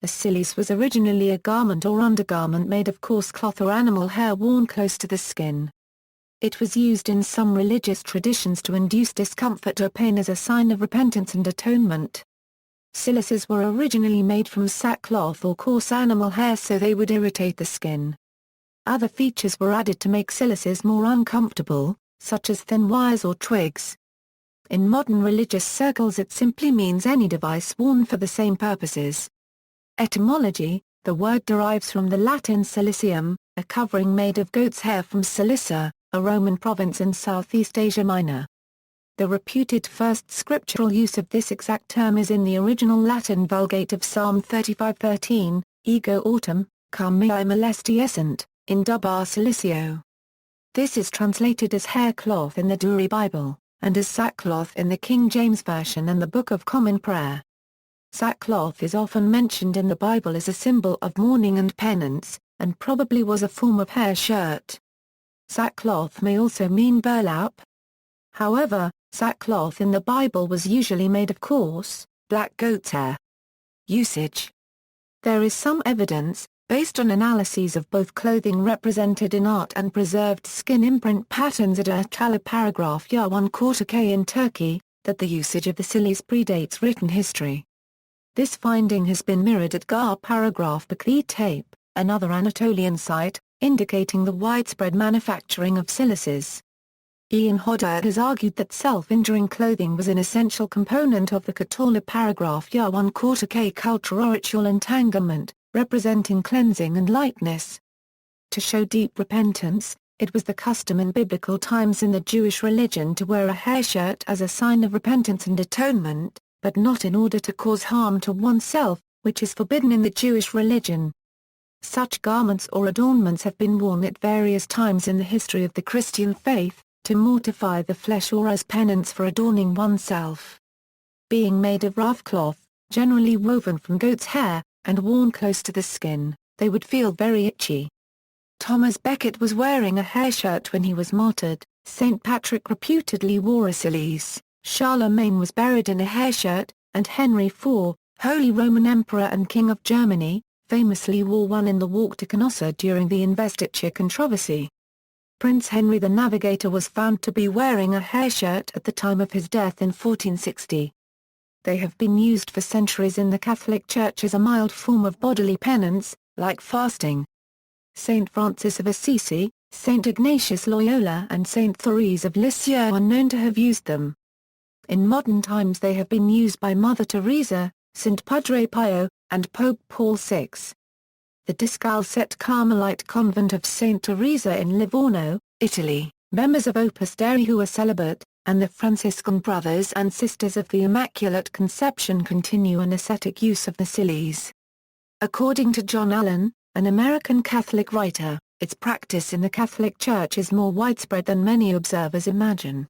A cilice was originally a garment or undergarment made of coarse cloth or animal hair worn close to the skin. It was used in some religious traditions to induce discomfort or pain as a sign of repentance and atonement. Cilices were originally made from sackcloth or coarse animal hair so they would irritate the skin. Other features were added to make cilices more uncomfortable, such as thin wires or twigs. In modern religious circles it simply means any device worn for the same purposes. Etymology: the word derives from the Latin cilicium, a covering made of goat's hair from Cilice, a Roman province in Southeast Asia Minor. The reputed first scriptural use of this exact term is in the original Latin Vulgate of Psalm 35:13, Ego autem, cum meae molestiescent, indubar cilicio. This is translated as haircloth in the Douay Bible, and as sackcloth in the King James Version and the Book of Common Prayer. Sackcloth is often mentioned in the Bible as a symbol of mourning and penance, and probably was a form of hair shirt. Sackcloth may also mean burlap. However, sackcloth in the Bible was usually made of coarse, black goat's hair. Usage: there is some evidence, based on analyses of both clothing represented in art and preserved skin imprint patterns at Attribution paragraph Ya1 in Turkey, that the usage of the cilice predates written history. This finding has been mirrored at Gar paragraph tape, another Anatolian site, indicating the widespread manufacturing of cilices. Ian Hodder has argued that self-injuring clothing was an essential component of the Katola paragraph Ya1 cultural ritual entanglement, representing cleansing and lightness. To show deep repentance, it was the custom in biblical times in the Jewish religion to wear a hairshirt as a sign of repentance and atonement, but not in order to cause harm to oneself, which is forbidden in the Jewish religion. Such garments or adornments have been worn at various times in the history of the Christian faith, to mortify the flesh or as penance for adorning oneself. Being made of rough cloth, generally woven from goat's hair, and worn close to the skin, they would feel very itchy. Thomas Becket was wearing a hairshirt when he was martyred. St. Patrick reputedly wore a cilice, Charlemagne was buried in a hairshirt, and Henry IV, Holy Roman Emperor and King of Germany, famously wore one in the walk to Canossa during the investiture controversy. Prince Henry the Navigator was found to be wearing a hairshirt at the time of his death in 1460. They have been used for centuries in the Catholic Church as a mild form of bodily penance, like fasting. Saint Francis of Assisi, Saint Ignatius Loyola and Saint Therese of Lisieux are known to have used them. In modern times they have been used by Mother Teresa, Saint Padre Pio, and Pope Paul VI. The Discalcet Carmelite Convent of Saint Teresa in Livorno, Italy, members of Opus Dei who are celibate, and the Franciscan Brothers and Sisters of the Immaculate Conception continue an ascetic use of the cilice. According to John Allen, an American Catholic writer, its practice in the Catholic Church is more widespread than many observers imagine.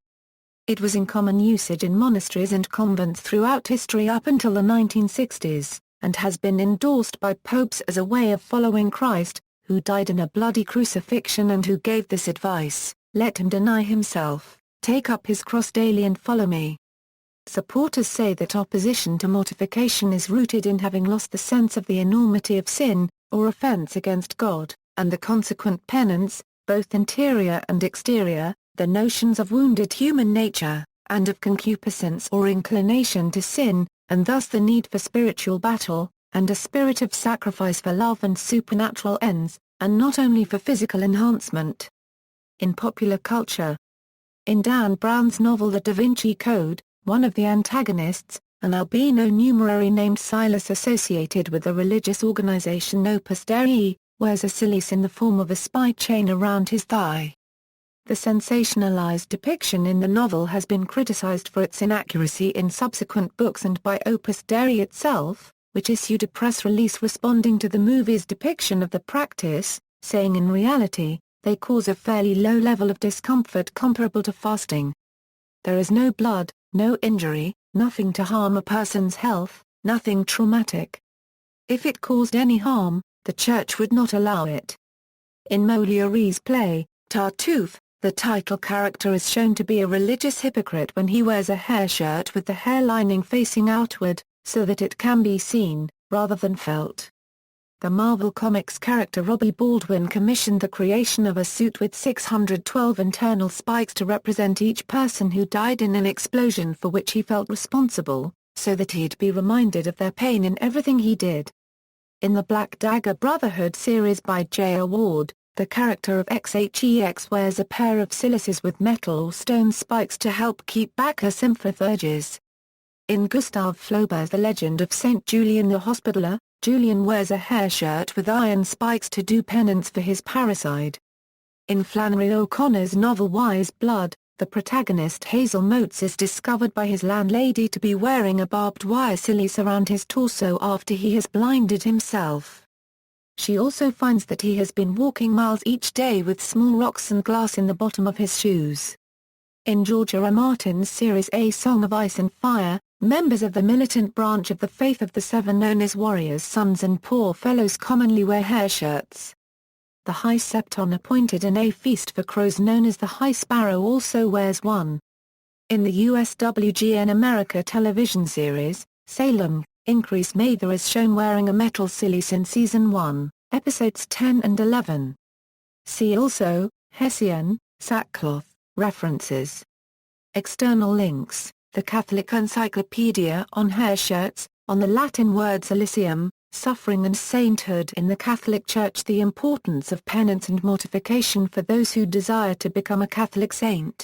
It was in common usage in monasteries and convents throughout history up until the 1960s, and has been endorsed by popes as a way of following Christ, who died in a bloody crucifixion and who gave this advice: let him deny himself, take up his cross daily and follow me. Supporters say that opposition to mortification is rooted in having lost the sense of the enormity of sin, or offense against God, and the consequent penance, both interior and exterior, the notions of wounded human nature, and of concupiscence or inclination to sin, and thus the need for spiritual battle, and a spirit of sacrifice for love and supernatural ends, and not only for physical enhancement. In popular culture, in Dan Brown's novel The Da Vinci Code, one of the antagonists, an albino numerary named Cilice associated with the religious organization Opus Dei, wears a cilice in the form of a spike chain around his thigh. The sensationalized depiction in the novel has been criticized for its inaccuracy in subsequent books and by Opus Dei itself, which issued a press release responding to the movie's depiction of the practice, saying in reality, they cause a fairly low level of discomfort comparable to fasting. There is no blood, no injury, nothing to harm a person's health, nothing traumatic. If it caused any harm, the church would not allow it. In Molière's play, Tartuffe, the title character is shown to be a religious hypocrite when he wears a hairshirt with the hair lining facing outward, so that it can be seen, rather than felt. The Marvel Comics character Robbie Baldwin commissioned the creation of a suit with 612 internal spikes to represent each person who died in an explosion for which he felt responsible, so that he'd be reminded of their pain in everything he did. In the Black Dagger Brotherhood series by J. Ward, the character of XHEX wears a pair of Cilices with metal or stone spikes to help keep back her sympathy urges. In Gustave Flaubert's The Legend of Saint Julian the Hospitaller, Julian wears a hairshirt with iron spikes to do penance for his parricide. In Flannery O'Connor's novel Wise Blood, the protagonist Hazel Motes is discovered by his landlady to be wearing a barbed wire cilice around his torso after he has blinded himself. She also finds that he has been walking miles each day with small rocks and glass in the bottom of his shoes. In George R. R. Martin's series A Song of Ice and Fire, members of the militant branch of the Faith of the Seven known as Warriors' Sons and Poor Fellows commonly wear hairshirts. The High Septon appointed in a feast for crows known as the High Sparrow also wears one. In the USWGN America television series, Salem, Increase Mather is shown wearing a metal cilice in Season 1, Episodes 10 and 11. See also, Hessian, sackcloth, references. External links. The Catholic Encyclopedia on Hairshirts, on the Latin word Cilicium, Suffering and Sainthood in the Catholic Church. The importance of penance and mortification for those who desire to become a Catholic saint.